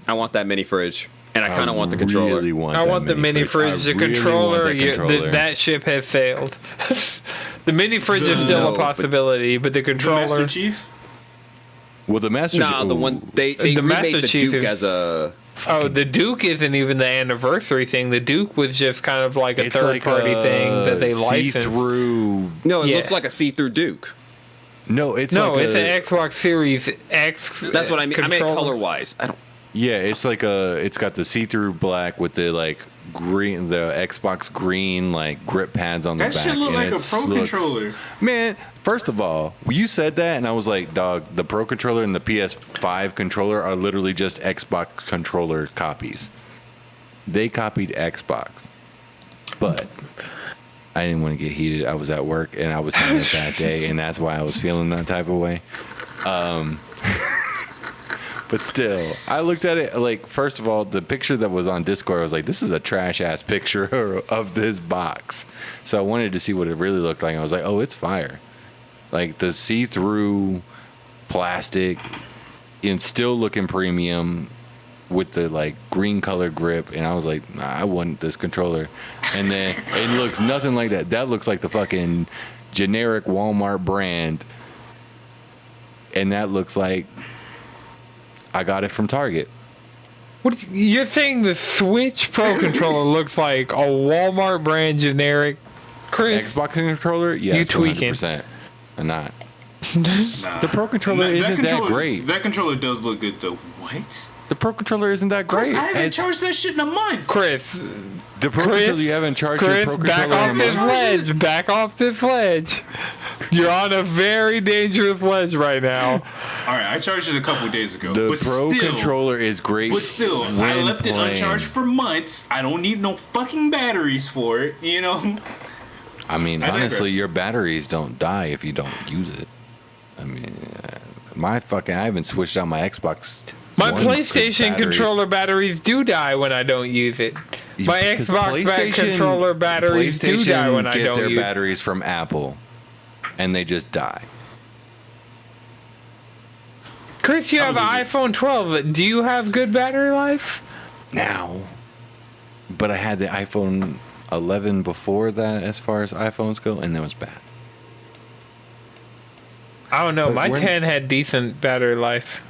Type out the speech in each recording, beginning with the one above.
I want that mini fridge, and I kind of want the controller. I want the mini fridge. The controller, that ship has sailed. The mini fridge is still a possibility, but the controller. The Master Chief. Well, the Master. Nah, the one they remade the Duke as a. Oh, the Duke isn't even the anniversary thing. The Duke was just kind of like a third-party thing that they licensed. No, it looks like a see-through Duke. No, it's an Xbox Series X. That's what I mean. Controller. I mean color-wise. I don't. Yeah, it's like it's got the see-through black with the like green, the Xbox green like grip pads on the back. That shit look like a Pro controller. Man, first of all, you said that, and I was like, dog, the Pro controller and the PS5 controller are literally just Xbox controller copies. They copied Xbox, but I didn't want to get heated. I was at work, and I was having it that day, and that's why I was feeling that type of way. But still, I looked at it, like, first of all, the picture that was on Discord, I was like, this is a trash-ass picture of this box. So I wanted to see what it really looked like. I was like, oh, it's fire. Like, the see-through plastic and still looking premium with the, like, green color grip. And I was like, nah, I want this controller. And then it looks nothing like that. That looks like the fucking generic Walmart brand. And that looks like I got it from Target. What you're saying? The Switch Pro controller looks like a Walmart brand generic. Chris, Xbox controller? Yes, you tweaking? 100%. I'm not. The Pro controller isn't that great. That controller does look good though. What? The Pro controller isn't that great. Chris, I haven't charged that shit in a month. Chris, the Pro controller, you haven't charged your Pro controller in a month. Back off this ledge. Back off this ledge. You're on a very dangerous ledge right now. All right, I charged it a couple of days ago. The but Pro still, controller is great. But still, I left it uncharged for months. I don't need no fucking batteries for it, you know? I mean, honestly, your batteries don't die if you don't use it. I mean, I haven't switched out my Xbox. My PlayStation controller batteries do die when I don't use it. My Xbox controller batteries do die when I don't use it. Get their batteries from Apple, and they just die. Chris, you have an iPhone 12. Do you have good battery life? Now. But I had the iPhone 11 before that as far as iPhones go, and that was bad. I don't know. But my 10 had decent battery life.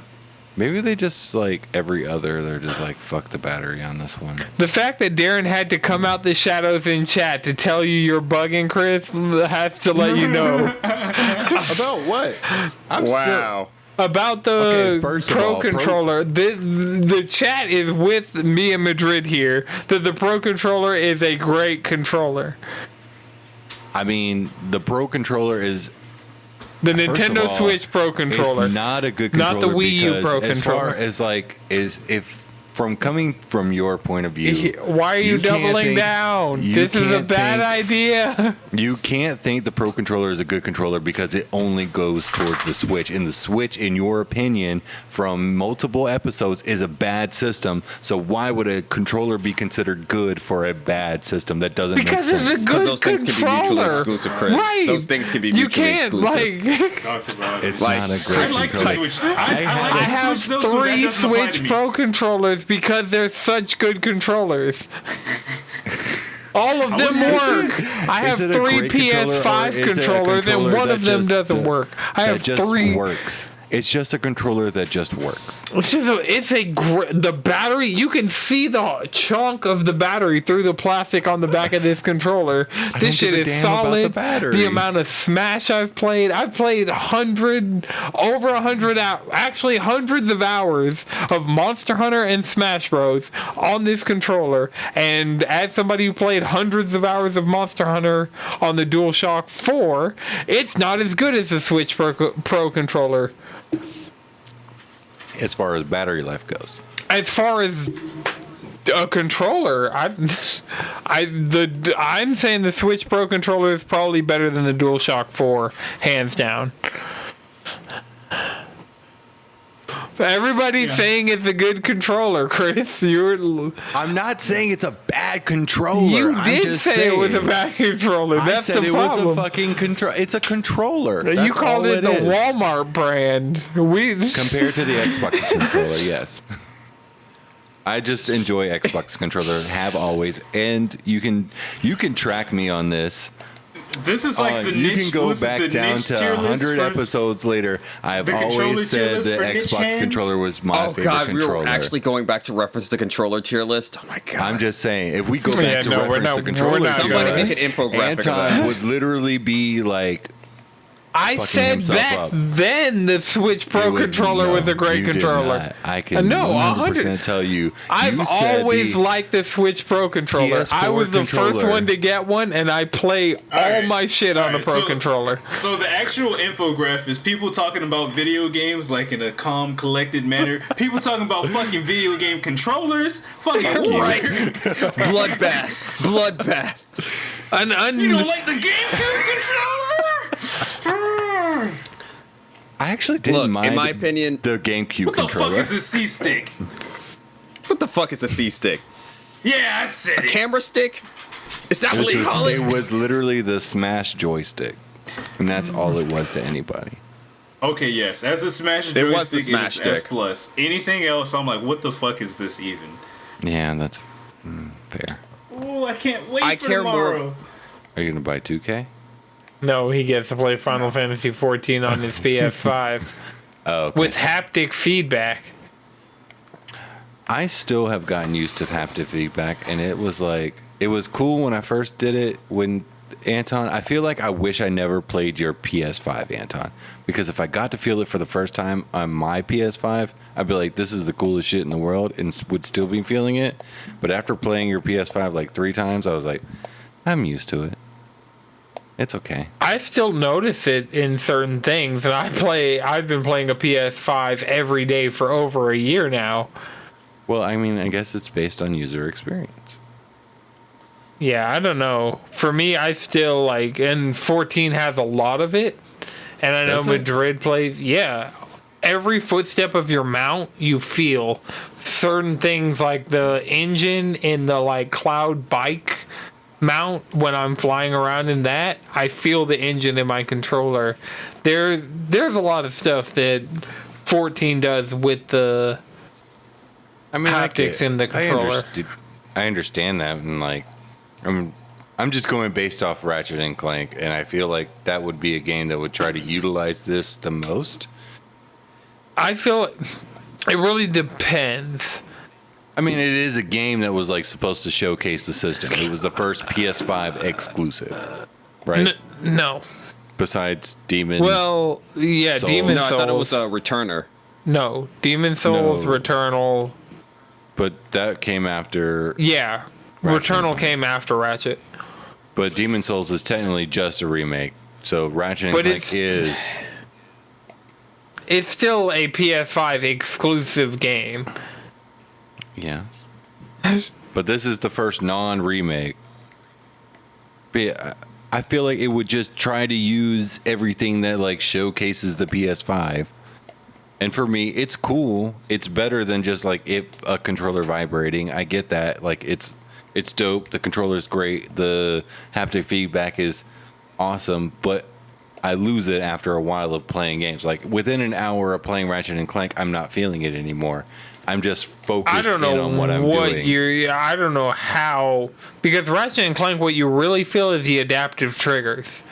Maybe they just, like, every other, they're just like, fuck the battery on this one. The fact that Darren had to come out the shadows in chat to tell you you're bugging, Chris, has to let you know. About what? Wow. About the Pro controller, the chat is with me in Madrid here, that the Pro controller is a great controller. I mean, the Pro controller is... The Nintendo Switch Pro controller. It's not a good controller. Not the Wii U Pro controller. As far as if coming from your point of view, why are you doubling down? This is a bad idea. You can't think the Pro controller is a good controller because it only goes towards the Switch. And the Switch, in your opinion, from multiple episodes, is a bad system. So why would a controller be considered good for a bad system? That doesn't make sense. Because it's a good those things can be mutually exclusive, Chris. Right. Those things can be mutually exclusive. Talk about it's not a great I like the Switch. I have three Switch Pro controllers because they're such good controllers. All of them work. I have three PS5 controllers and one of them doesn't work. I have three. Works. It's just a controller that just works. The battery, you can see the chunk of the battery through the plastic on the back of this controller. This shit is solid. The amount of Smash I've played over 100 hours, actually hundreds of hours of Monster Hunter and Smash Bros. On this controller. And as somebody who played hundreds of hours of Monster Hunter on the DualShock 4, it's not as good as the Switch Pro controller. As far as battery life goes. As far as a controller, I'm saying the Switch Pro controller is probably better than the DualShock 4, hands down. Everybody's saying it's a good controller, Chris. I'm not saying it's a bad controller. You did say it was a bad controller. That's the problem. I said it was a fucking controller. It's a controller. That's you called it the Walmart brand. Compared to the Xbox controller, yes. I just enjoy Xbox controller. Have always, and you can track me on this. This is like the niche. You can go back down to 100 episodes later. I've always said the Xbox controller was my favorite controller. We were actually going back to reference the controller tier list. Oh my god! I'm just saying, if we go back to reference the controller, somebody make an infographic. Anton would literally be like. I said back then the Switch Pro controller was a great controller. I can 100% tell you. I've always liked the Switch Pro controller. I was the first one to get one, and I play all my shit on a Pro controller. So the actual infographic is people talking about video games like in a calm, collected manner. People talking about fucking video game controllers. Fucking right. Bloodbath. You don't like the GameCube controller? I actually didn't mind. In my opinion, the GameCube controller. What the fuck is a C-stick? What the fuck is a C-stick? Yeah, I said it. A camera stick? Is that what you call it? It was literally the Smash joystick, and that's all it was to anybody. Okay, yes, as a Smash joystick, it is S+. Anything else, I'm like, what the fuck is this even? Yeah, that's fair. Oh, I can't wait for tomorrow. Are you gonna buy 2K? No, he gets to play Final Fantasy 14 on his PS5 with haptic feedback. I still have gotten used to haptic feedback, and it was cool when I first did it. When Anton, I feel like I wish I never played your PS5, Anton, because if I got to feel it for the first time on my PS5, I'd be like, this is the coolest shit in the world, and would still be feeling it. But after playing your PS5 like 3 times, I was like, I'm used to it. It's okay. I still notice it in certain things, and I've been playing a PS5 every day for over a year now. Well, I mean, I guess it's based on user experience. Yeah, I don't know. For me, I still and 14 has a lot of it, and I know Madrid plays. Yeah, every footstep of your mount, you feel certain things like the engine in the cloud bike mount. When I'm flying around in that, I feel the engine in my controller. There's a lot of stuff that 14 does with the haptics in the controller. I understand that, and I'm just going based off Ratchet and Clank, and I feel like that would be a game that would try to utilize this the most. I feel it really depends. I mean, it is a game that was supposed to showcase the system. It was the first PS5 exclusive, right? No. Besides Demon. Well, yeah, Souls. Demon Souls. Souls. I thought it was a Returner. No, Demon Souls, No. Returnal. But that came after. Yeah, Returnal came after Ratchet. But Demon Souls is technically just a remake. So Ratchet and Clank is. It's still a PS5 exclusive game. Yes. But this is the first non-remake. But yeah, I feel like it would just try to use everything that showcases the PS5. And for me, it's cool. It's better than just a controller vibrating. I get that. It's dope. The controller's great. The haptic feedback is awesome. But I lose it after a while of playing games. Within an hour of playing Ratchet and Clank, I'm not feeling it anymore. I'm just focused on what I'm doing. I don't know how, because Ratchet and Clank, what you really feel is the adaptive triggers.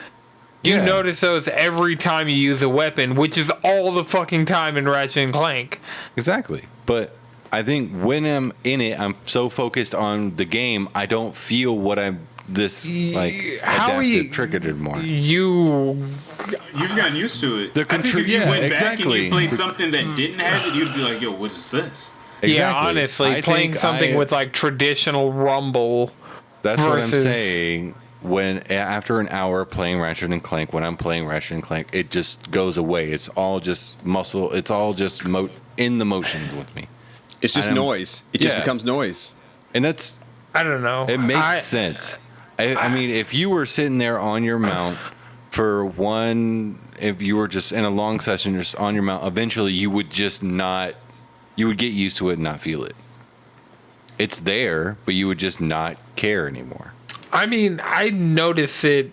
You notice those every time you use a weapon, which is all the fucking time in Ratchet and Clank. Exactly. But I think when I'm in it, I'm so focused on the game, I don't feel what I'm adaptive triggered anymore. You've gotten used to it. I think if you went back and you played something that didn't have it, you'd be like, yo, what is this? Exactly. Yeah, honestly, playing something with traditional Rumble. That's what I'm saying. When after an hour playing Ratchet and Clank, when I'm playing Ratchet and Clank, it just goes away. It's all just muscle. It's all just in the motions with me. It's just noise. It just becomes noise. And that's. I don't know. It makes sense. I mean, if you were sitting there on your mount if you were just in a long session just on your mount, eventually you would just not. You would get used to it and not feel it. It's there, but you would just not care anymore. I mean, I notice it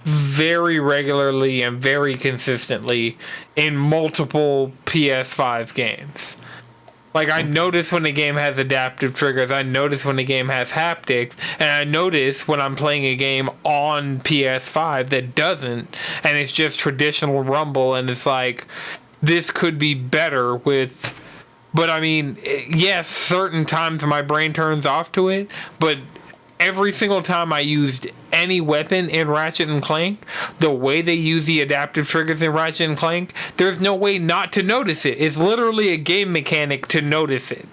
very regularly and very consistently in multiple PS5 games. Like, I notice when a game has adaptive triggers, I notice when a game has haptics, and I notice when I'm playing a game on PS5 that doesn't, and it's just traditional rumble, and it's like, this could be better with... But, I mean, yes, certain times my brain turns off to it, but every single time I used any weapon in Ratchet and Clank, the way they use the adaptive triggers in Ratchet and Clank, there's no way not to notice it. It's literally a game mechanic to notice it.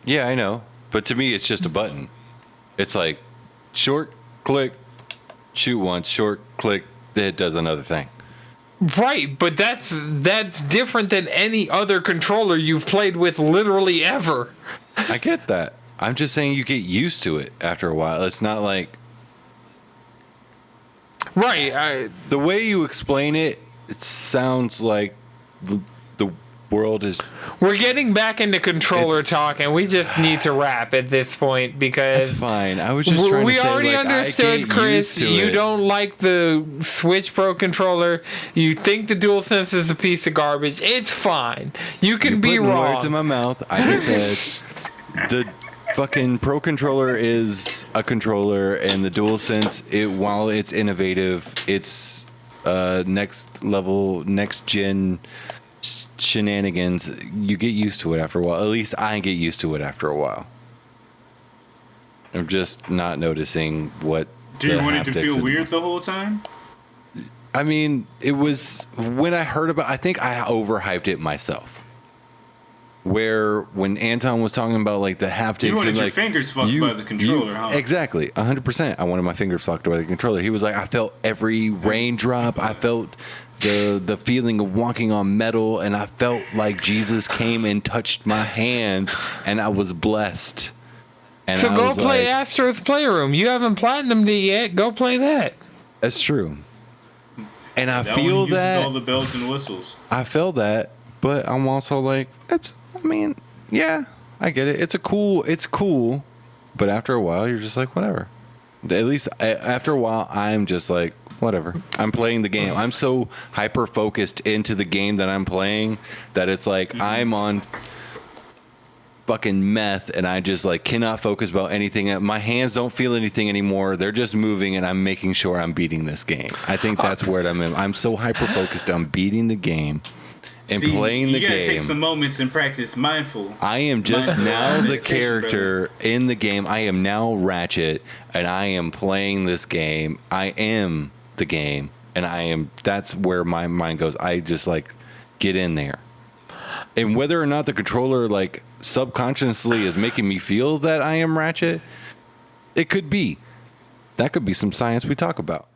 Yeah, I know. But to me, it's just a button. It's like short, click, shoot once, short, click, it does another thing. Right, but that's different than any other controller you've played with literally ever. I get that. I'm just saying you get used to it after a while. It's not like... Right. The way you explain it, it sounds like the world is... We're getting back into controller talk, and we just need to wrap at this point because... That's fine. I was just trying to say, we already like, understood, Chris, you don't like the Switch Pro controller. You think the DualSense is a piece of garbage. It's fine. You can be wrong. Words in my mouth. I just said the fucking Pro controller is a controller, and the DualSense, while it's innovative, it's next level, next gen shenanigans. You get used to it after a while. At least I get used to it after a while. I'm just not noticing what. Do you want it to feel weird the whole time? I mean, it was when I heard about. I think I overhyped it myself. Where when Anton was talking about like the haptics, you wanted and, your like, fingers fucked by the controller, huh? Exactly, 100%. I wanted my fingers fucked by the controller. He was like, I felt every raindrop. I felt the feeling of walking on metal, and I felt like Jesus came and touched my hands, and I was blessed. And so go play like, Astro's Playroom. You haven't platinumed it yet. Go play that. That's true. And I that feel one uses that all the bells and whistles. I feel that, but I'm also like, I mean, yeah, I get it. It's cool, but after a while, you're just like, whatever. At least after a while, I'm just like, whatever. I'm playing the game. I'm so hyper focused into the game that I'm playing that it's like I'm on fucking meth, and I just like cannot focus about anything. My hands don't feel anything anymore. They're just moving, and I'm making sure I'm beating this game. I think that's where I'm in. I'm so hyper focused on beating the game. And playing the game. You gotta take some moments and practice mindful. I am just now the character in the game. I am now Ratchet, and I am playing this game. I am the game, and that's where my mind goes. I just like get in there. And whether or not the controller like subconsciously is making me feel that I am Ratchet, it could be. That could be some science we talk about.